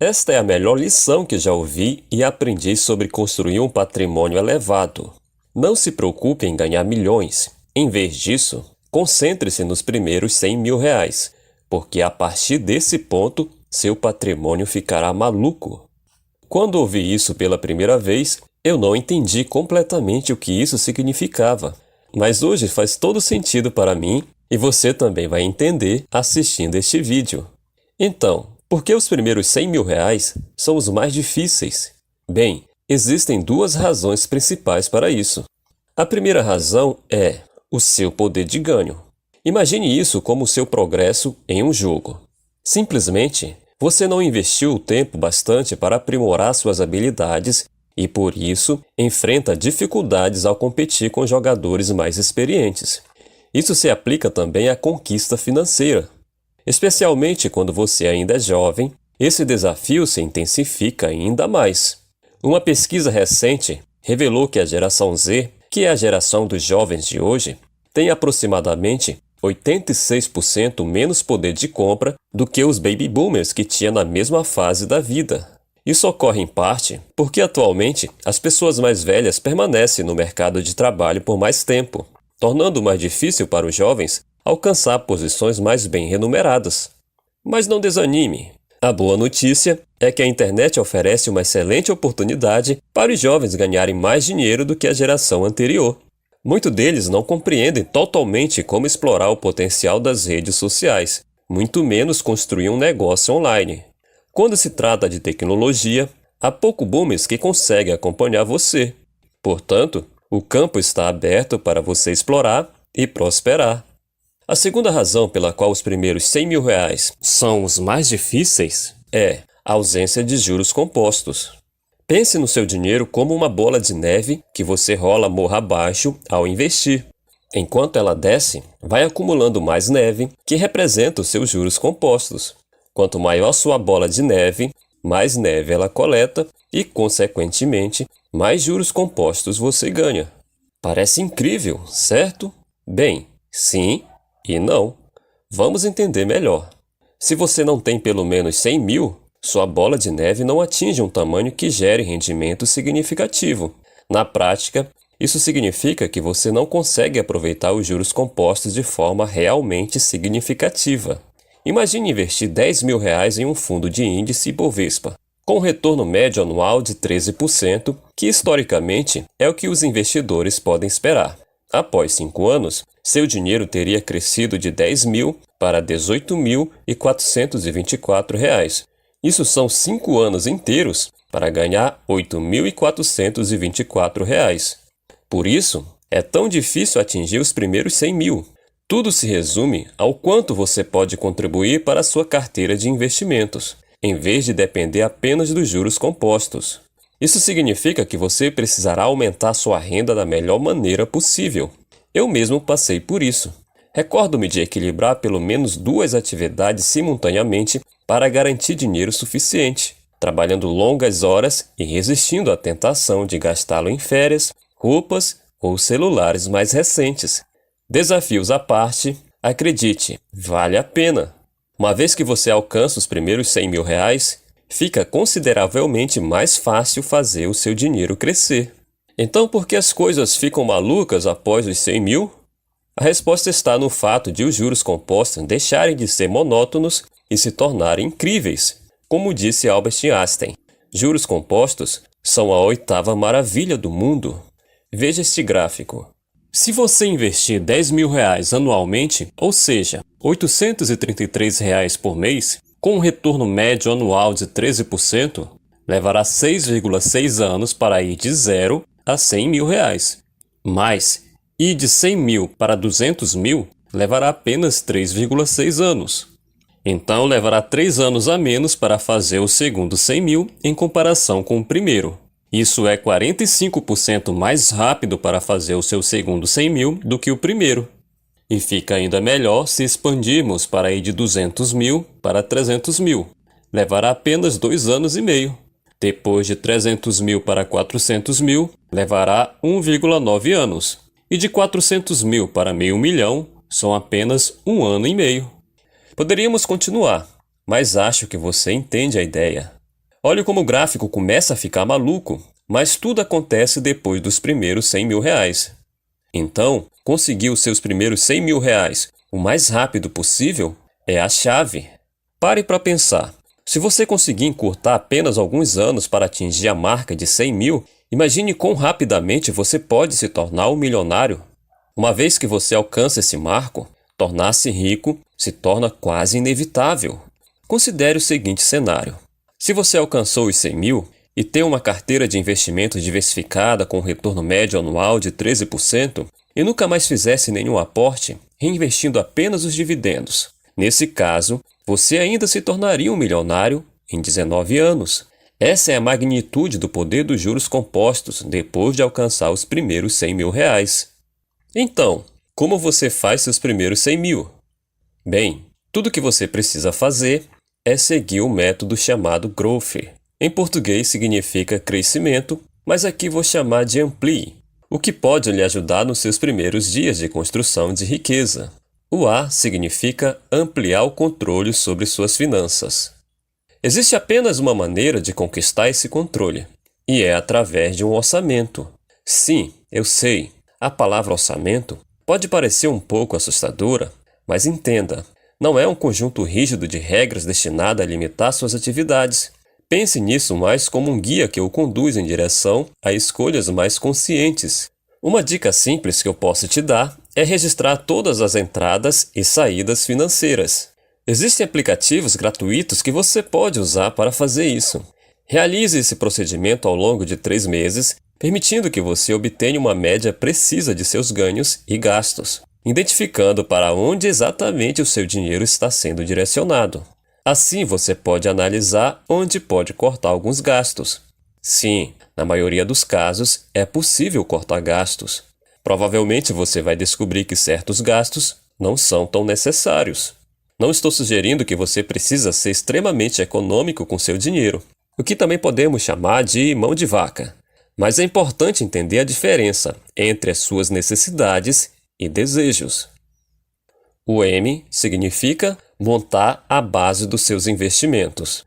Esta é a melhor lição que já ouvi e aprendi sobre construir um patrimônio elevado. Não se preocupe em ganhar milhões. Em vez disso, concentre-se nos primeiros 100 mil reais, porque a partir desse ponto, seu patrimônio ficará maluco. Quando ouvi isso pela primeira vez, eu não entendi completamente o que isso significava. Mas hoje faz todo sentido para mim e você também vai entender assistindo este vídeo. Então, por que os primeiros 100 mil reais são os mais difíceis? Bem, existem duas razões principais para isso. A primeira razão é o seu poder de ganho. Imagine isso como o seu progresso em um jogo. Simplesmente, você não investiu o tempo bastante para aprimorar suas habilidades e, por isso, enfrenta dificuldades ao competir com jogadores mais experientes. Isso se aplica também à conquista financeira. Especialmente quando você ainda é jovem, esse desafio se intensifica ainda mais. Uma pesquisa recente revelou que a geração Z, que é a geração dos jovens de hoje, tem aproximadamente 86% menos poder de compra do que os baby boomers que tinham na mesma fase da vida. Isso ocorre em parte porque atualmente as pessoas mais velhas permanecem no mercado de trabalho por mais tempo, tornando mais difícil para os jovens alcançar posições mais bem remuneradas. Mas não desanime. A boa notícia é que a internet oferece uma excelente oportunidade para os jovens ganharem mais dinheiro do que a geração anterior. Muitos deles não compreendem totalmente como explorar o potencial das redes sociais, muito menos construir um negócio online. Quando se trata de tecnologia, há pouco boomers que conseguem acompanhar você. Portanto, o campo está aberto para você explorar e prosperar. A segunda razão pela qual os primeiros 100 mil reais são os mais difíceis é a ausência de juros compostos. Pense no seu dinheiro como uma bola de neve que você rola morro abaixo ao investir. Enquanto ela desce, vai acumulando mais neve, que representa os seus juros compostos. Quanto maior sua bola de neve, mais neve ela coleta e, consequentemente, mais juros compostos você ganha. Parece incrível, certo? Bem, sim e não. Vamos entender melhor. Se você não tem pelo menos 100 mil, sua bola de neve não atinge um tamanho que gere rendimento significativo. Na prática, isso significa que você não consegue aproveitar os juros compostos de forma realmente significativa. Imagine investir 10 mil reais em um fundo de índice Bovespa, com um retorno médio anual de 13%, que historicamente é o que os investidores podem esperar. Após 5 anos, seu dinheiro teria crescido de 10 mil para 18.424 reais. Isso são 5 anos inteiros para ganhar 8.424 reais. Por isso, é tão difícil atingir os primeiros 100 mil. Tudo se resume ao quanto você pode contribuir para a sua carteira de investimentos, em vez de depender apenas dos juros compostos. Isso significa que você precisará aumentar sua renda da melhor maneira possível. Eu mesmo passei por isso. Recordo-me de equilibrar pelo menos 2 atividades simultaneamente para garantir dinheiro suficiente, trabalhando longas horas e resistindo à tentação de gastá-lo em férias, roupas ou celulares mais recentes. Desafios à parte, acredite, vale a pena. Uma vez que você alcança os primeiros 100 mil reais, fica consideravelmente mais fácil fazer o seu dinheiro crescer. Então, por que as coisas ficam malucas após os 100 mil? A resposta está no fato de os juros compostos deixarem de ser monótonos e se tornarem incríveis. Como disse Albert Einstein, juros compostos são a 8ª maravilha do mundo. Veja este gráfico. Se você investir 10 mil reais anualmente, ou seja, R$ 833 reais por mês, com um retorno médio anual de 13%, levará 6,6 anos para ir de 0 a 100 mil reais. Mas, ir de 100 mil para 200 mil levará apenas 3,6 anos. Então, levará 3 anos a menos para fazer o segundo 100 mil em comparação com o primeiro. Isso é 45% mais rápido para fazer o seu segundo 100 mil do que o primeiro. E fica ainda melhor se expandirmos para ir de 200 mil para 300 mil. Levará apenas 2 anos e meio. Depois de 300 mil para 400 mil, levará 1,9 anos. E de 400 mil para meio milhão, são apenas 1 ano e meio. Poderíamos continuar, mas acho que você entende a ideia. Olhe como o gráfico começa a ficar maluco, mas tudo acontece depois dos primeiros 100 mil reais. Então, conseguir os seus primeiros 100 mil reais o mais rápido possível é a chave. Pare para pensar. Se você conseguir encurtar apenas alguns anos para atingir a marca de 100 mil, imagine quão rapidamente você pode se tornar um milionário. Uma vez que você alcança esse marco, tornar-se rico se torna quase inevitável. Considere o seguinte cenário. Se você alcançou os 100 mil e tem uma carteira de investimentos diversificada com um retorno médio anual de 13% e nunca mais fizesse nenhum aporte, reinvestindo apenas os dividendos, nesse caso, você ainda se tornaria um milionário em 19 anos. Essa é a magnitude do poder dos juros compostos depois de alcançar os primeiros 100 mil reais. Então, como você faz seus primeiros 100 mil? Bem, tudo o que você precisa fazer é seguir o método chamado Growth. Em português significa crescimento, mas aqui vou chamar de Amplie, o que pode lhe ajudar nos seus primeiros dias de construção de riqueza. O A significa ampliar o controle sobre suas finanças. Existe apenas uma maneira de conquistar esse controle, e é através de um orçamento. Sim, eu sei, a palavra orçamento pode parecer um pouco assustadora, mas entenda, não é um conjunto rígido de regras destinado a limitar suas atividades. Pense nisso mais como um guia que o conduz em direção a escolhas mais conscientes. Uma dica simples que eu posso te dar é registrar todas as entradas e saídas financeiras. Existem aplicativos gratuitos que você pode usar para fazer isso. Realize esse procedimento ao longo de 3 meses, permitindo que você obtenha uma média precisa de seus ganhos e gastos, identificando para onde exatamente o seu dinheiro está sendo direcionado. Assim, você pode analisar onde pode cortar alguns gastos. Sim, na maioria dos casos, é possível cortar gastos. Provavelmente você vai descobrir que certos gastos não são tão necessários. Não estou sugerindo que você precisa ser extremamente econômico com seu dinheiro, o que também podemos chamar de mão de vaca. Mas é importante entender a diferença entre as suas necessidades e desejos. O M significa montar a base dos seus investimentos.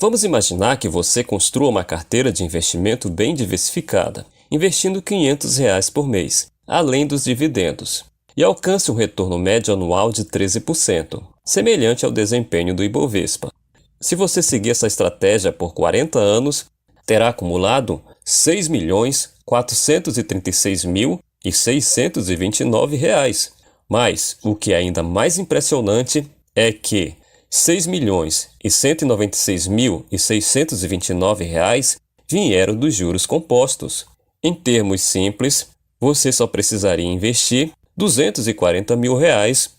Vamos imaginar que você construa uma carteira de investimento bem diversificada, investindo R$ 500 por mês, além dos dividendos, e alcance um retorno médio anual de 13%, semelhante ao desempenho do Ibovespa. Se você seguir essa estratégia por 40 anos, terá acumulado R$ 6.436.629. Mas o que é ainda mais impressionante é que R$ 6.196.629 vieram dos juros compostos. Em termos simples, você só precisaria investir R$ 240 mil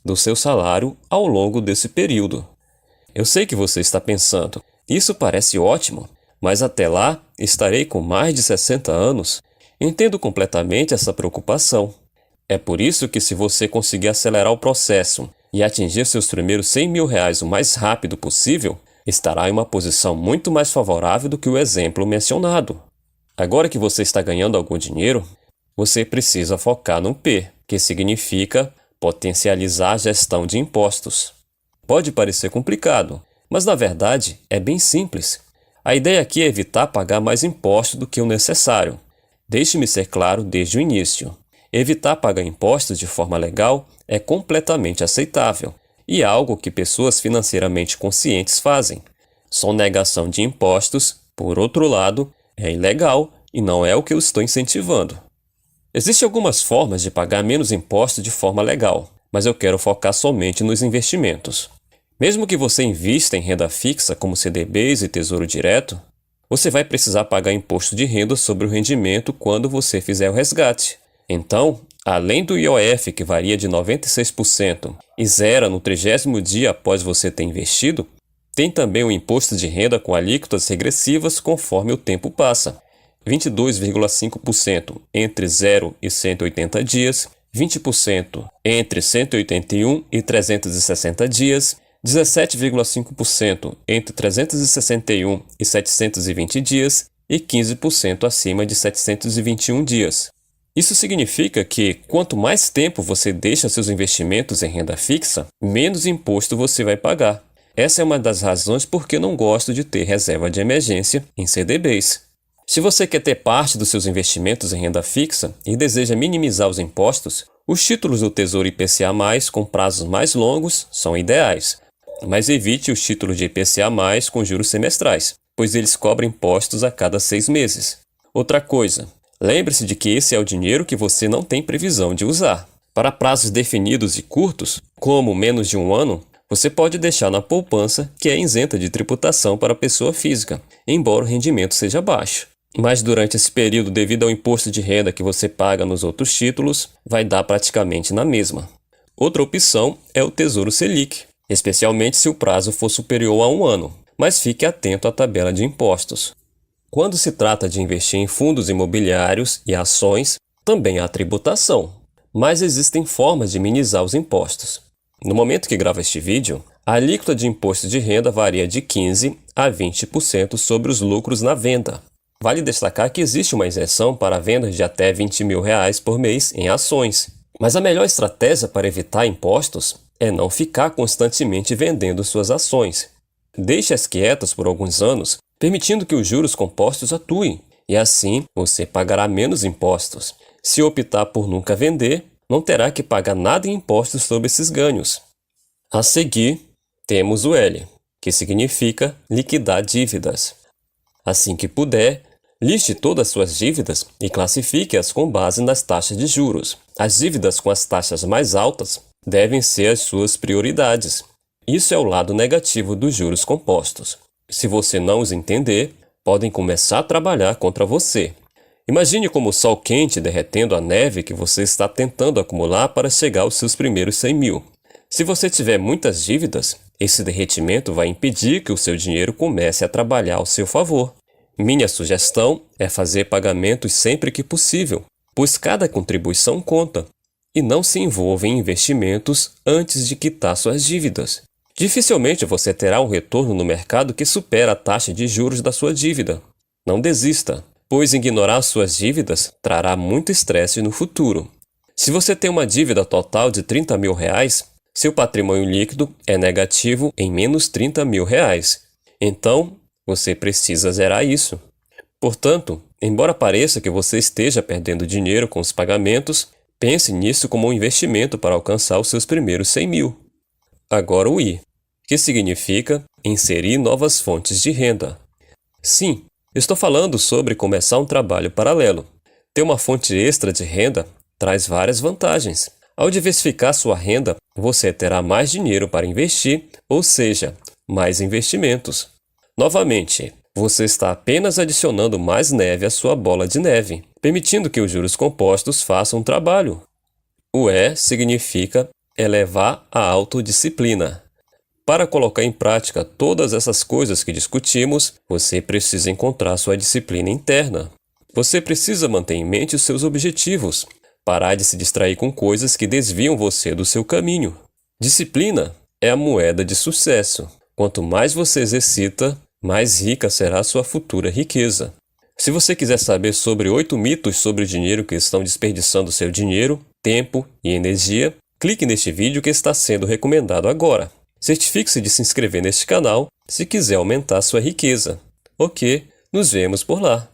do seu salário ao longo desse período. Eu sei que você está pensando, isso parece ótimo, mas até lá estarei com mais de 60 anos. Entendo completamente essa preocupação. É por isso que, se você conseguir acelerar o processo e atingir seus primeiros 100 mil reais o mais rápido possível, estará em uma posição muito mais favorável do que o exemplo mencionado. Agora que você está ganhando algum dinheiro, você precisa focar no P, que significa potencializar a gestão de impostos. Pode parecer complicado, mas na verdade é bem simples. A ideia aqui é evitar pagar mais impostos do que o necessário. Deixe-me ser claro desde o início. Evitar pagar impostos de forma legal é completamente aceitável e é algo que pessoas financeiramente conscientes fazem. Sonegação de impostos, por outro lado, é ilegal e não é o que eu estou incentivando. Existem algumas formas de pagar menos impostos de forma legal, mas eu quero focar somente nos investimentos. Mesmo que você invista em renda fixa como CDBs e Tesouro Direto, você vai precisar pagar imposto de renda sobre o rendimento quando você fizer o resgate. Então, além do IOF, que varia de 96% e zera no 30º dia após você ter investido, tem também o imposto de renda com alíquotas regressivas conforme o tempo passa. 22,5% entre 0 e 180 dias, 20% entre 181 e 360 dias, 17,5% entre 361 e 720 dias e 15% acima de 721 dias. Isso significa que, quanto mais tempo você deixa seus investimentos em renda fixa, menos imposto você vai pagar. Essa é uma das razões por que não gosto de ter reserva de emergência em CDBs. Se você quer ter parte dos seus investimentos em renda fixa e deseja minimizar os impostos, os títulos do Tesouro IPCA+, com prazos mais longos, são ideais. Mas evite os títulos de IPCA+, com juros semestrais, pois eles cobram impostos a cada 6 meses. Outra coisa, lembre-se de que esse é o dinheiro que você não tem previsão de usar. Para prazos definidos e curtos, como menos de 1 ano, você pode deixar na poupança, que é isenta de tributação para a pessoa física, embora o rendimento seja baixo. Mas durante esse período, devido ao imposto de renda que você paga nos outros títulos, vai dar praticamente na mesma. Outra opção é o Tesouro Selic, especialmente se o prazo for superior a 1 ano, mas fique atento à tabela de impostos. Quando se trata de investir em fundos imobiliários e ações, também há tributação, mas existem formas de minimizar os impostos. No momento que gravo este vídeo, a alíquota de imposto de renda varia de 15% a 20% sobre os lucros na venda. Vale destacar que existe uma isenção para vendas de até R$20 mil por mês em ações. Mas a melhor estratégia para evitar impostos é não ficar constantemente vendendo suas ações. Deixe-as quietas por alguns anos, permitindo que os juros compostos atuem, e assim você pagará menos impostos. Se optar por nunca vender, não terá que pagar nada em impostos sobre esses ganhos. A seguir, temos o L, que significa liquidar dívidas. Assim que puder, liste todas as suas dívidas e classifique-as com base nas taxas de juros. As dívidas com as taxas mais altas devem ser as suas prioridades. Isso é o lado negativo dos juros compostos. Se você não os entender, podem começar a trabalhar contra você. Imagine como o sol quente derretendo a neve que você está tentando acumular para chegar aos seus primeiros 100 mil. Se você tiver muitas dívidas, esse derretimento vai impedir que o seu dinheiro comece a trabalhar ao seu favor. Minha sugestão é fazer pagamentos sempre que possível, pois cada contribuição conta, e não se envolva em investimentos antes de quitar suas dívidas. Dificilmente você terá um retorno no mercado que supera a taxa de juros da sua dívida. Não desista, pois ignorar suas dívidas trará muito estresse no futuro. Se você tem uma dívida total de R$30 mil, seu patrimônio líquido é negativo em menos R$30 mil. Então, você precisa zerar isso. Portanto, embora pareça que você esteja perdendo dinheiro com os pagamentos, pense nisso como um investimento para alcançar os seus primeiros 100 mil. Agora o I, que significa inserir novas fontes de renda. Sim, estou falando sobre começar um trabalho paralelo. Ter uma fonte extra de renda traz várias vantagens. Ao diversificar sua renda, você terá mais dinheiro para investir, ou seja, mais investimentos. Novamente, você está apenas adicionando mais neve à sua bola de neve, permitindo que os juros compostos façam um trabalho. O E significa elevar a autodisciplina. Para colocar em prática todas essas coisas que discutimos, você precisa encontrar sua disciplina interna. Você precisa manter em mente os seus objetivos, parar de se distrair com coisas que desviam você do seu caminho. Disciplina é a moeda de sucesso. Quanto mais você exercita, mais rica será a sua futura riqueza. Se você quiser saber sobre 8 mitos sobre o dinheiro que estão desperdiçando seu dinheiro, tempo e energia, clique neste vídeo que está sendo recomendado agora. Certifique-se de se inscrever neste canal se quiser aumentar sua riqueza. Ok, nos vemos por lá.